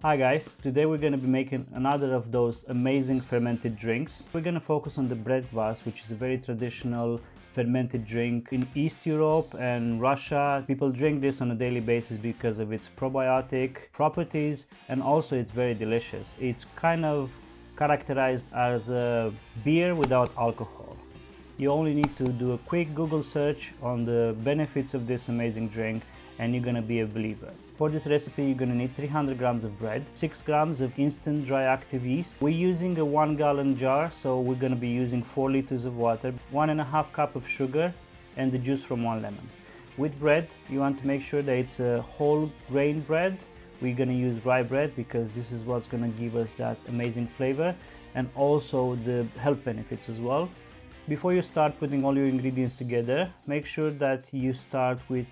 Hi guys, today we're going to be making another of those amazing fermented drinks. We're going to focus on the bread kvass, which is a very traditional fermented drink in East Europe and Russia. People drink this on a daily basis because of its probiotic properties, and also it's very delicious. It's kind of characterized as a beer without alcohol. You only need to do a quick Google search on the benefits of this amazing drink and you're gonna be a believer. For this recipe, you're gonna need 300 grams of bread, 6 grams of instant dry active yeast. We're using a 1-gallon jar, so we're gonna be using 4 liters of water, 1.5 cup of sugar, and the juice from 1 lemon. With bread, you want to make sure that it's a whole grain bread. We're gonna use rye bread because this is what's gonna give us that amazing flavor and also the health benefits as well. Before you start putting all your ingredients together, make sure that you start with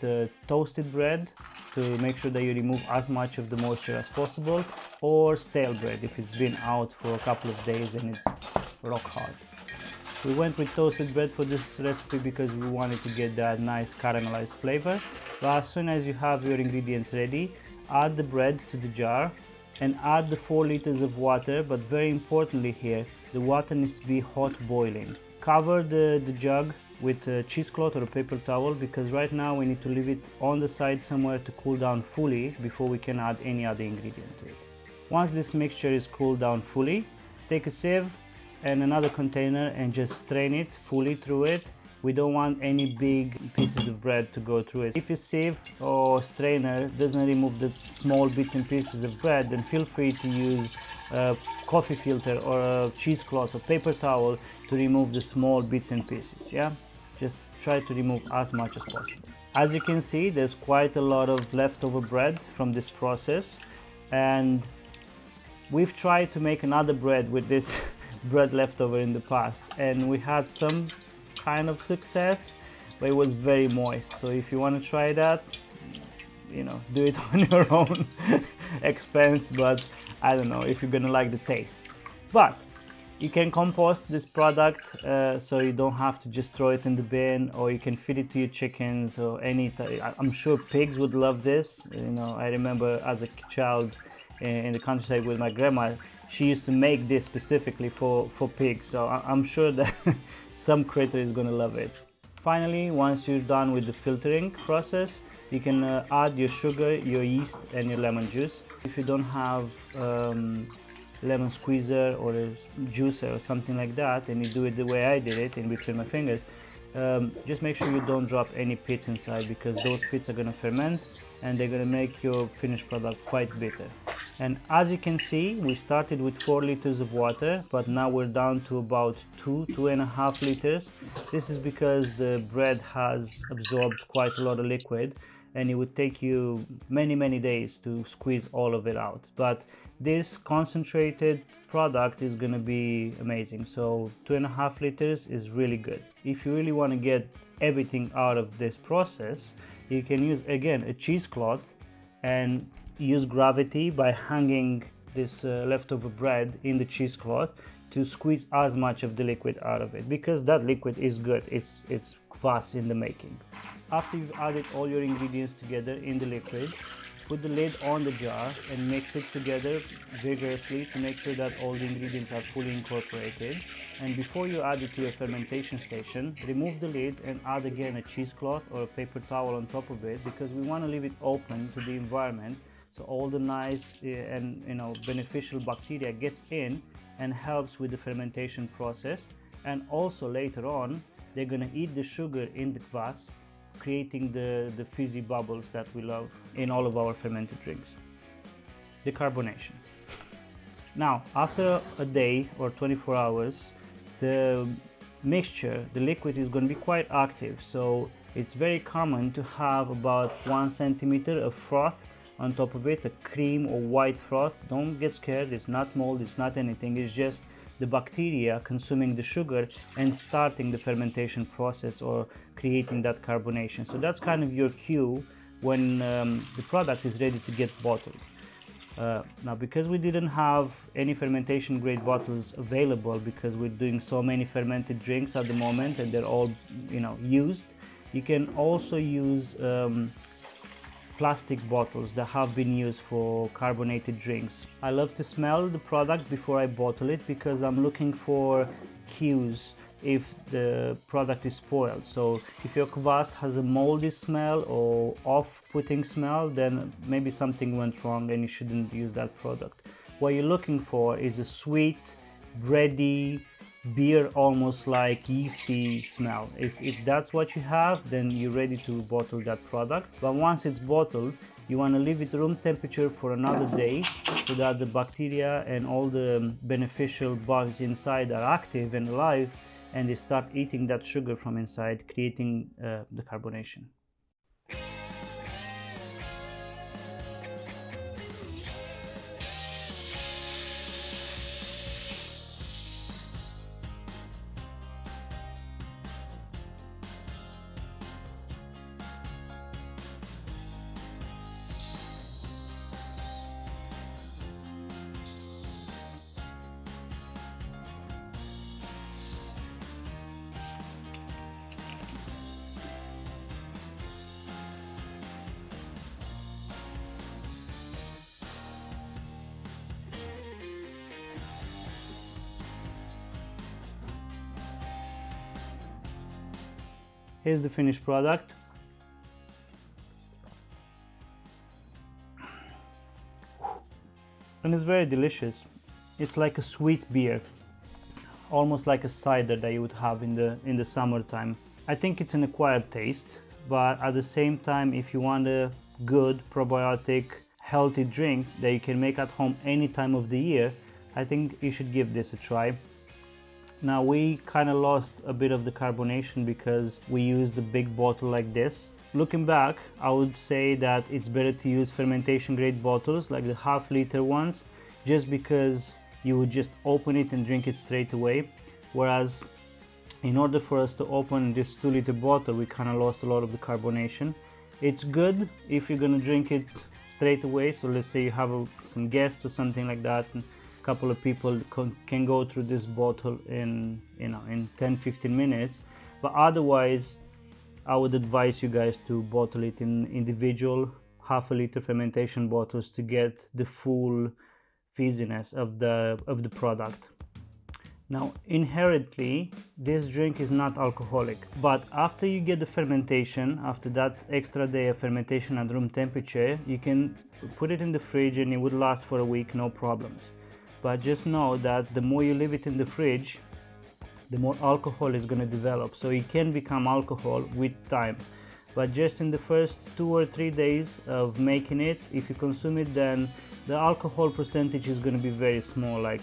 toasted bread to make sure that you remove as much of the moisture as possible, or stale bread if it's been out for a couple of days and it's rock hard. We went with toasted bread for this recipe because we wanted to get that nice caramelized flavor. But as soon as you have your ingredients ready, add the bread to the jar and add the 4 liters of water, but very importantly here, the water needs to be hot boiling. Cover the jug with a cheesecloth or a paper towel because right now we need to leave it on the side somewhere to cool down fully before we can add any other ingredient to it. Once this mixture is cooled down fully, take a sieve and another container and just strain it fully through it. We don't want any big pieces of bread to go through it. If your sieve or strainer doesn't remove the small bits and pieces of bread, then feel free to use a coffee filter or a cheesecloth or paper towel to remove the small bits and pieces. Just try to remove as much as possible. As you can see, there's quite a lot of leftover bread from this process, and we've tried to make another bread with this bread leftover in the past, and we had some kind of success, but it was very moist. So if you want to try that, do it on your own expense, but I don't know if you're gonna like the taste. But you can compost this product, so you don't have to just throw it in the bin, or you can feed it to your chickens or any. I'm sure pigs would love this. I remember as a child in the countryside with my grandma, she used to make this specifically for pigs, so I'm sure that some critter is gonna love it. Finally, once you're done with the filtering process, you can add your sugar, your yeast, and your lemon juice. If you don't have lemon squeezer or a juicer or something like that, and you do it the way I did it, in between my fingers, just make sure you don't drop any pits inside, because those pits are going to ferment and they're going to make your finished product quite bitter. And as you can see, we started with 4 liters of water, but now we're down to about 2.5 liters. This is because the bread has absorbed quite a lot of liquid, and it would take you many days to squeeze all of it out. But this concentrated product is going to be amazing. So 2.5 liters is really good. If you really want to get everything out of this process, you can use again a cheesecloth and use gravity by hanging this leftover bread in the cheesecloth to squeeze as much of the liquid out of it, because that liquid is good. It's kvass in the making. After you've added all your ingredients together in the liquid, put the lid on the jar and mix it together vigorously to make sure that all the ingredients are fully incorporated. And before you add it to your fermentation station, remove the lid and add again a cheesecloth or a paper towel on top of it, because we want to leave it open to the environment so all the nice and beneficial bacteria gets in and helps with the fermentation process. And also later on, they're going to eat the sugar in the kvass, creating the fizzy bubbles that we love in all of our fermented drinks. Decarbonation. Now, after a day or 24 hours, the mixture, the liquid, is going to be quite active. So it's very common to have about 1 centimeter of froth on top of it, a cream or white froth. Don't get scared, it's not mold, it's not anything, it's just the bacteria consuming the sugar and starting the fermentation process or creating that carbonation. So that's kind of your cue when the product is ready to get bottled. Now, because we didn't have any fermentation grade bottles available, because we're doing so many fermented drinks at the moment and they're all used, you can also use plastic bottles that have been used for carbonated drinks. I love to smell the product before I bottle it because I'm looking for cues if the product is spoiled. So if your kvass has a moldy smell or off-putting smell, then maybe something went wrong and you shouldn't use that product. What you're looking for is a sweet, bready, beer almost like yeasty smell. If that's what you have, then you're ready to bottle that product. But once it's bottled, you want to leave it room temperature for another day so that the bacteria and all the beneficial bugs inside are active and alive, and they start eating that sugar from inside, creating the carbonation. Here's the finished product. And it's very delicious. It's like a sweet beer, almost like a cider that you would have in the summertime. I think it's an acquired taste, but at the same time, if you want a good probiotic healthy drink that you can make at home any time of the year, I think you should give this a try. Now we kind of lost a bit of the carbonation because we used a big bottle like this. Looking back, I would say that it's better to use fermentation grade bottles like the half-liter ones, just because you would just open it and drink it straight away. Whereas in order for us to open this 2-liter bottle, we kind of lost a lot of the carbonation. It's good if you're gonna drink it straight away. So let's say you have some guests or something like that, and couple of people can go through this bottle in 10-15 minutes. But otherwise, I would advise you guys to bottle it in individual half-a-liter fermentation bottles to get the full fizziness of the product. Now inherently this drink is not alcoholic, but after you get the fermentation, after that extra day of fermentation at room temperature, you can put it in the fridge and it would last for a week, no problems. But just know that the more you leave it in the fridge, the more alcohol is going to develop. So it can become alcohol with time. But just in the first 2 or 3 days of making it, if you consume it, then the alcohol percentage is going to be very small, like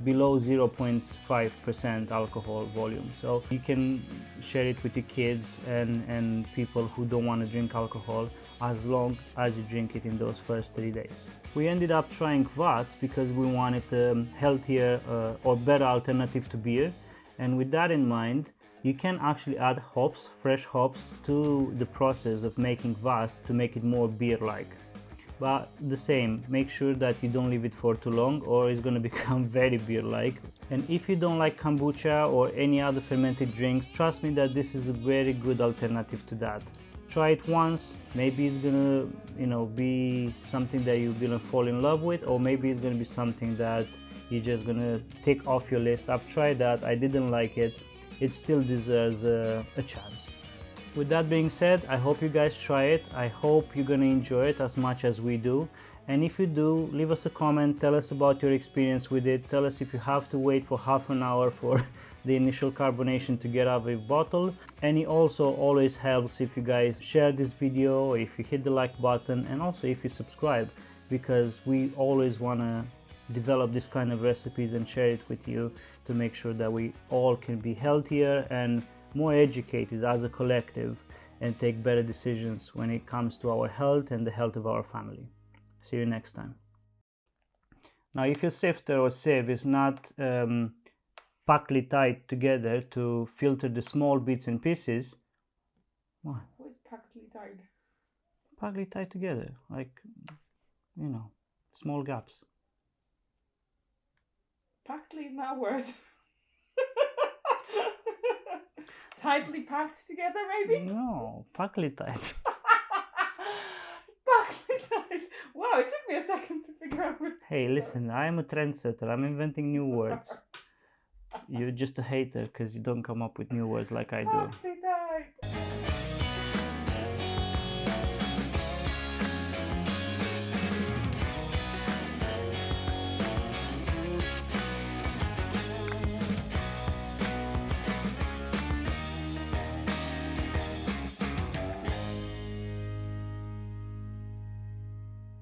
below 0.5% alcohol volume. So you can share it with your kids and people who don't want to drink alcohol, as long as you drink it in those first 3 days. We ended up trying Kvass because we wanted a healthier or better alternative to beer, and with that in mind, you can actually add hops, fresh hops, to the process of making Kvass to make it more beer-like. But the same, make sure that you don't leave it for too long or it's going to become very beer-like. And if you don't like kombucha or any other fermented drinks, trust me that this is a very good alternative to that. Try it once, maybe it's gonna be something that you're gonna fall in love with, or maybe it's gonna be something that you're just gonna take off your list. I've tried that, I didn't like it. It still deserves a chance. With that being said, I hope you guys try it. I hope you're gonna enjoy it as much as we do. And if you do, leave us a comment, tell us about your experience with it. Tell us if you have to wait for half an hour for the initial carbonation to get out of a bottle. And it also always helps if you guys share this video, if you hit the like button, and also if you subscribe, because we always want to develop this kind of recipes and share it with you to make sure that we all can be healthier and more educated as a collective and take better decisions when it comes to our health and the health of our family. See you next time. Now, if your sifter or sieve is not packly tight together to filter the small bits and pieces. What? What is packly tight? Packly tight together, like, small gaps. Packly is not a word. Tightly packed together, maybe? No, packly tight. tight. Wow, it took me a second to figure out what. Hey, listen, I'm a trendsetter. I'm inventing new words. You're just a hater because you don't come up with new words like I do. Practically tight.